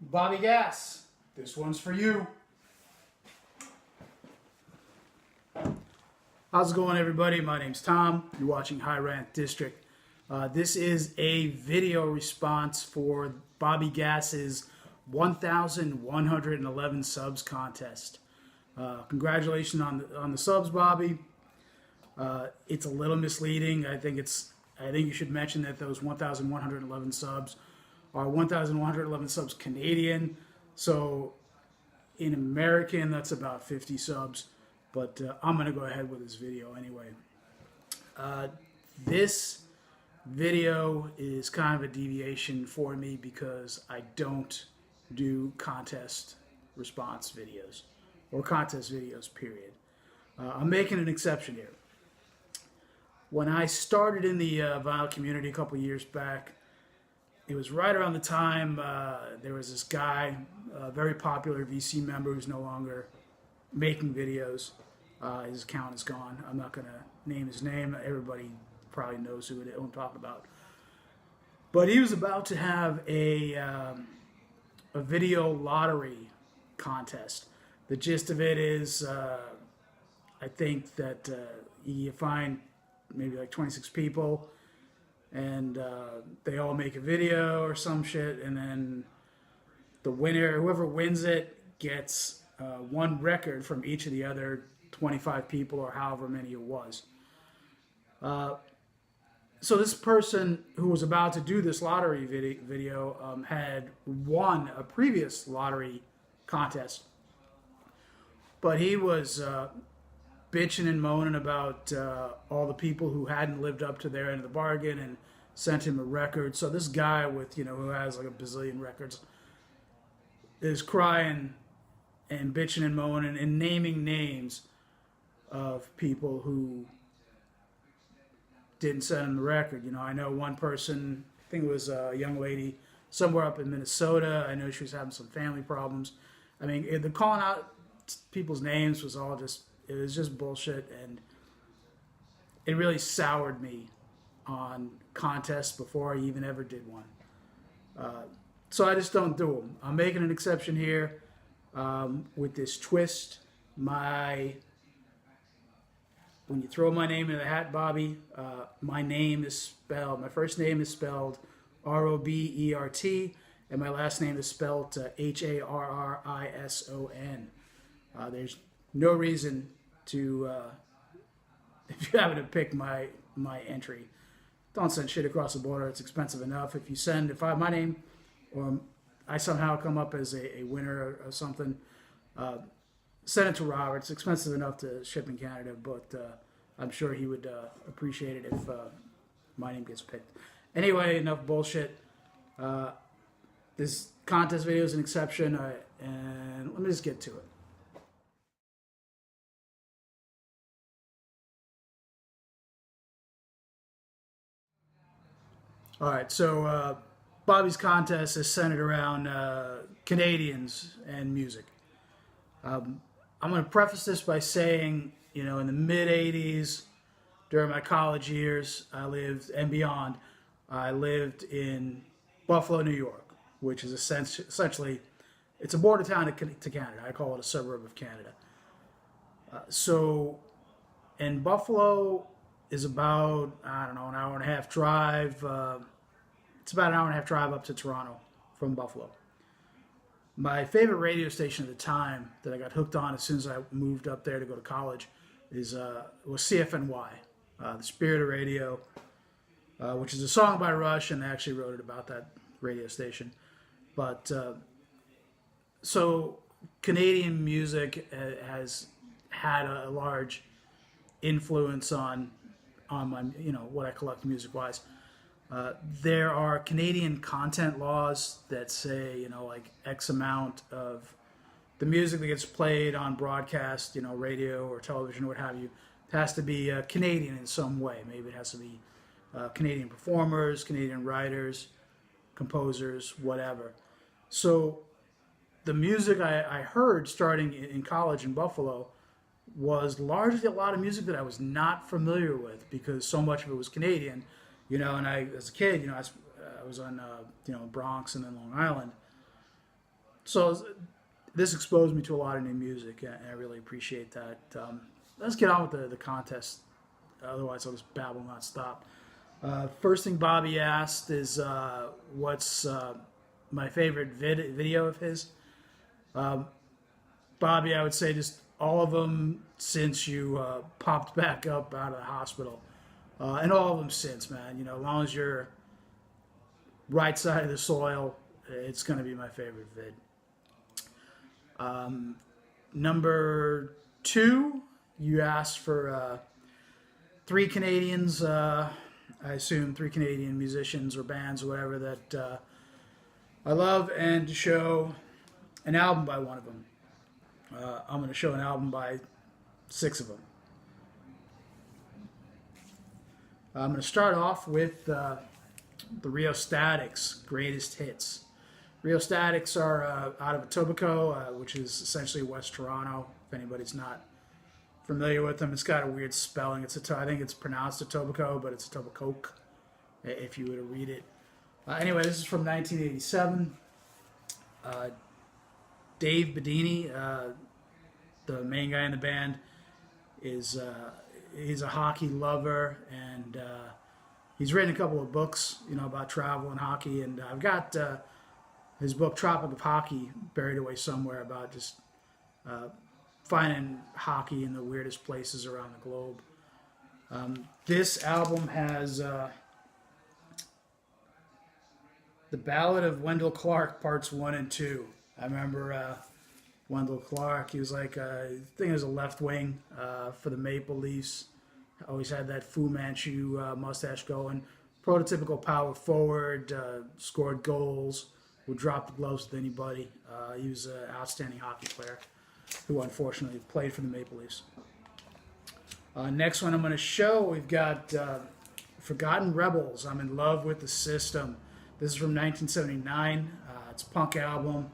Bobby Gas, this one's for you. How's it going, everybody? My name's Tom. You're watching High Rant District. This is a video response for Bobby Gas's 1,111 subs contest. Congratulations on the subs, Bobby. It's a little misleading. I think you should mention that those 1,111 subs are 1,111 subs Canadian. So in American, that's about 50 subs. But I'm going to go ahead with this video anyway. This video is kind of a deviation for me because I don't do contest response videos or contest videos, period. I'm making an exception here. When I started in the vinyl community a couple years back, it was right around the time there was this guy, a very popular VC member who's no longer making videos. His account is gone. I'm not going to name his name. Everybody probably knows who I'm talking about. But he was about to have a video lottery contest. The gist of it is, I think that you find maybe like 26 people, and they all make a video or some shit, and then the winner, whoever wins it, gets one record from each of the other 25 people or however many it was. So this person who was about to do this lottery video had won a previous lottery contest, but he was bitching and moaning about all the people who hadn't lived up to their end of the bargain and sent him a record. So this guy with, who has like a bazillion records is crying and bitching and moaning and naming names of people who didn't send him the record. I know one person, I think it was a young lady somewhere up in Minnesota. I know she was having some family problems. I mean, the calling out people's names was all just, it was just bullshit, and it really soured me on contests before I even ever did one. So I just don't do them. I'm making an exception here with this twist. When you throw my name in the hat, Bobby, my first name is spelled Robert, and my last name is spelled Harrison. There's no reason to, if you happen to pick my entry, don't send shit across the border. It's expensive enough. If I have my name, or I somehow come up as a winner or something, send it to Robert. It's expensive enough to ship in Canada, but I'm sure he would appreciate it if my name gets picked. Anyway, enough bullshit. This contest video is an exception, and let me just get to it. All right, so Bobby's contest is centered around Canadians and music. I'm going to preface this by saying, in the mid-'80s, during my college years, and beyond, I lived in Buffalo, New York, which is essentially, it's a border town to Canada. I call it a suburb of Canada. And Buffalo is about, an hour and a half drive. It's about an hour and a half drive up to Toronto from Buffalo. My favorite radio station at the time that I got hooked on as soon as I moved up there to go to college was CFNY, The Spirit of Radio, which is a song by Rush, and they actually wrote it about that radio station. But so Canadian music has had a large influence on my, what I collect music-wise. There are Canadian content laws that say, like X amount of the music that gets played on broadcast, radio or television or what have you, it has to be Canadian in some way. Maybe it has to be Canadian performers, Canadian writers, composers, whatever. So the music I heard starting in college in Buffalo was largely a lot of music that I was not familiar with because so much of it was Canadian. And as a kid, I was on, Bronx and then Long Island. So this exposed me to a lot of new music, and I really appreciate that. Let's get on with the contest. Otherwise, I'll just babble not stop. First thing Bobby asked is what's my favorite video of his. Bobby, I would say just all of them since you popped back up out of the hospital. And all of them since, man. You know, as long as you're right side of the soil, it's going to be my favorite vid. Number 2, you asked for 3 Canadians, I assume 3 Canadian musicians or bands or whatever that I love, and to show an album by one of them. I'm going to show an album by 6 of them. I'm going to start off with the Rheostatics' Greatest Hits. Rheostatics are out of Etobicoke, which is essentially West Toronto. If anybody's not familiar with them, it's got a weird spelling. I think it's pronounced Etobicoke, but it's Etobicoke if you were to read it. Anyway, this is from 1987. Dave Bedini, the main guy in the band, is he's a hockey lover, and he's written a couple of books, about travel and hockey. And I've got his book Tropic of Hockey buried away somewhere about just finding hockey in the weirdest places around the globe. This album has The Ballad of Wendell Clark Parts 1 and 2. I remember Wendell Clark. He was like, I think he was a left wing for the Maple Leafs. Always had that Fu Manchu mustache going. Prototypical power forward, scored goals, would drop the gloves with anybody. He was an outstanding hockey player who unfortunately played for the Maple Leafs. Next one I'm going to show, we've got Forgotten Rebels, I'm in Love with the System. This is from 1979. It's a punk album.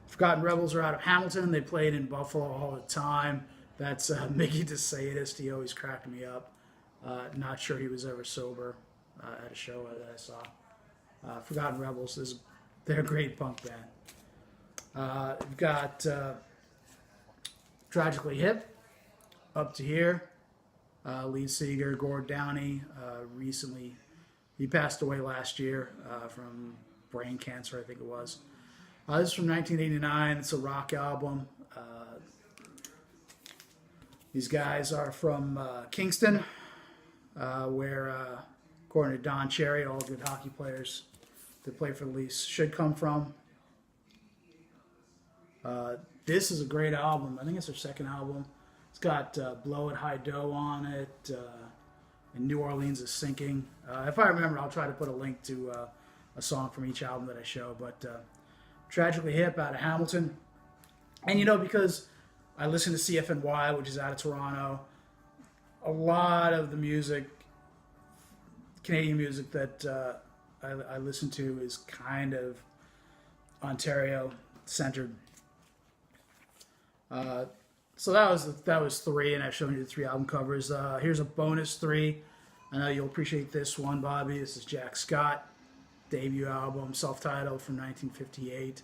Forgotten Rebels are out of Hamilton. They played in Buffalo all the time. That's Mickey the Sadist. He always cracked me up. Not sure he was ever sober at a show that I saw. Forgotten Rebels, they're a great punk band. We've got Tragically Hip, Up to Here. Lead singer Gord Downey recently, he passed away last year from brain cancer, I think it was. This is from 1989. It's a rock album. These guys are from Kingston, where, according to Don Cherry, all good hockey players that play for the Leafs should come from. This is a great album. I think it's their second album. It's got Blow It High Dough on it, and New Orleans is Sinking. If I remember, I'll try to put a link to a song from each album that I show. But Tragically Hip out of Hamilton. And because I listen to CFNY, which is out of Toronto, a lot of the music, Canadian music that I listen to is kind of Ontario-centered. So that was 3, and I've shown you the 3 album covers. Here's a bonus 3. I know you'll appreciate this one, Bobby. This is Jack Scott, debut album, self-titled from 1958.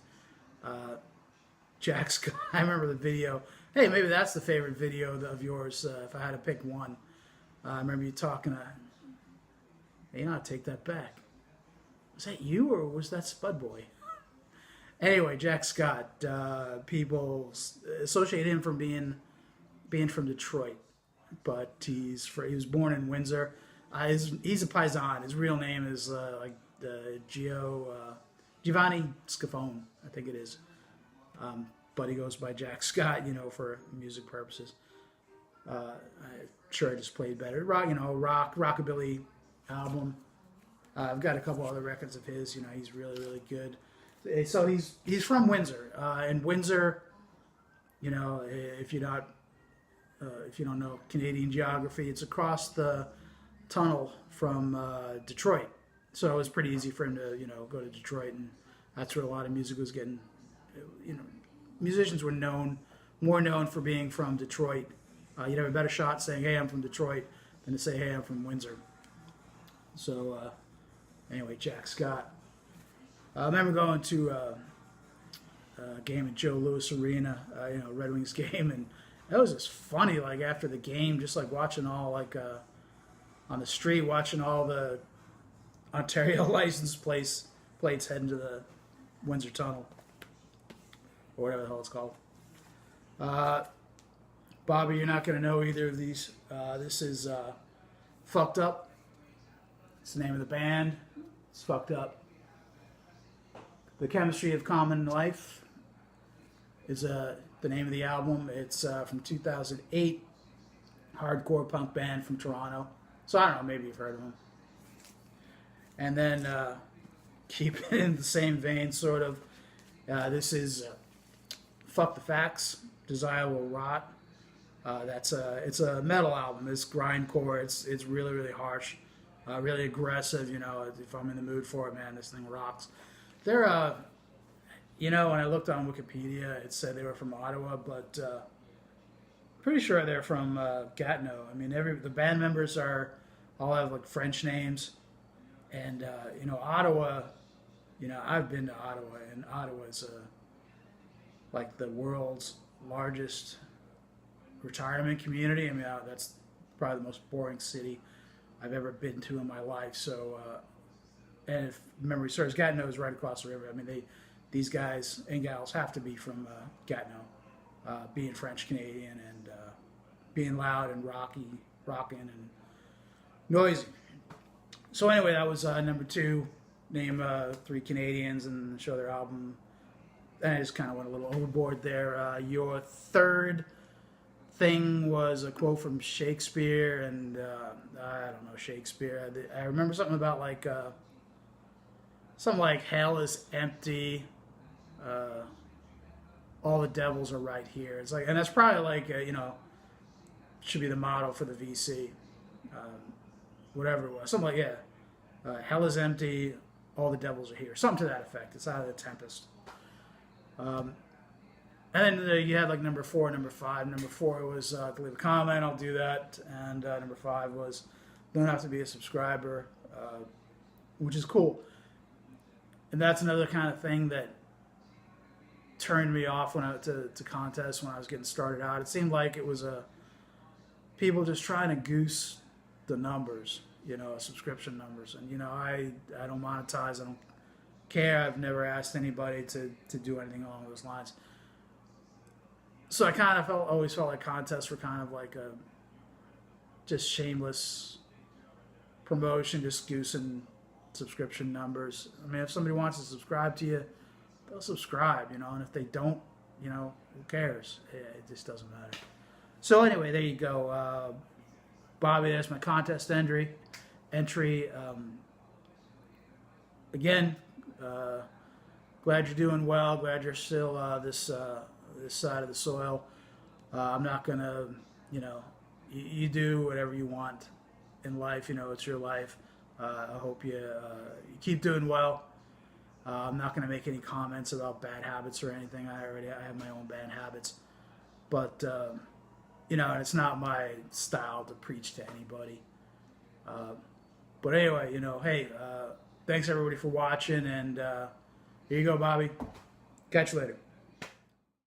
Jack Scott, I remember the video. Hey, maybe that's the favorite video of yours, if I had to pick one. I remember you talking to, hey, take that back. Was that you, or was that Spud Boy? Anyway, Jack Scott, people associate him from being from Detroit, but he was born in Windsor. He's a Paisan. His real name is Giovanni Scafone, I think it is. But he goes by Jack Scott, for music purposes. I'm sure I just played better. Rockabilly album. I've got a couple other records of his. He's really, really good. So he's from Windsor, and Windsor, if you don't know Canadian geography, it's across the tunnel from Detroit. So it was pretty easy for him to go to Detroit, and that's where a lot of music was getting. Musicians were more known for being from Detroit. You'd have a better shot saying, "Hey, I'm from Detroit," than to say, "Hey, I'm from Windsor." So anyway, Jack Scott. I remember going to game at Joe Louis Arena, Red Wings game, and it was just funny. Like after the game, just like watching all on the street, watching all the Ontario license plates heading to the Windsor Tunnel, or whatever the hell it's called. Bobby, you're not going to know either of these. This is Fucked Up. It's the name of the band. It's Fucked Up. The Chemistry of Common Life is the name of the album. It's from 2008. Hardcore punk band from Toronto. So I don't know, maybe you've heard of them. And then keep it in the same vein, sort of. This is Fuck the Facts. Desire Will Rot. It's a metal album. It's grindcore. It's really, really harsh, really aggressive. If I'm in the mood for it, man, this thing rocks. They're when I looked on Wikipedia, it said they were from Ottawa, but pretty sure they're from Gatineau. I mean, the band members all have like French names, and Ottawa. I've been to Ottawa, and Ottawa is like the world's largest retirement community. I mean, that's probably the most boring city I've ever been to in my life. So, and if memory serves, Gatineau is right across the river. I mean, these guys and gals have to be from Gatineau, being French Canadian and being loud and rocking and noisy. So anyway, that was number 2. Name 3 Canadians and show their album. And I just kind of went a little overboard there. Your third thing was a quote from Shakespeare, and I don't know Shakespeare. I remember something about something like hell is empty, all the devils are right here. It's like, and that's probably like should be the motto for the VC, whatever it was. Something like hell is empty, all the devils are here. Something to that effect. It's out of The Tempest. And then you had like number 4, number 5. Number 4 was to leave a comment. I'll do that. And number 5 was don't have to be a subscriber, which is cool. And that's another kind of thing that turned me off when to contests when I was getting started out. It seemed like it was people just trying to goose the numbers, subscription numbers. And I don't monetize. I don't care. I've never asked anybody to do anything along those lines. So I kind of always felt like contests were kind of like a just shameless promotion, just goosing subscription numbers. I mean, if somebody wants to subscribe to you, they'll subscribe, and if they don't, who cares? It just doesn't matter. So anyway, there you go. Bobby, that's my contest entry. Again, glad you're doing well. Glad you're still this side of the soil. I'm not gonna, you do whatever you want in life. It's your life. I hope you keep doing well. I'm not gonna make any comments about bad habits or anything. I have my own bad habits, but it's not my style to preach to anybody. But anyway, hey, thanks everybody for watching, and here you go, Bobby. Catch you later.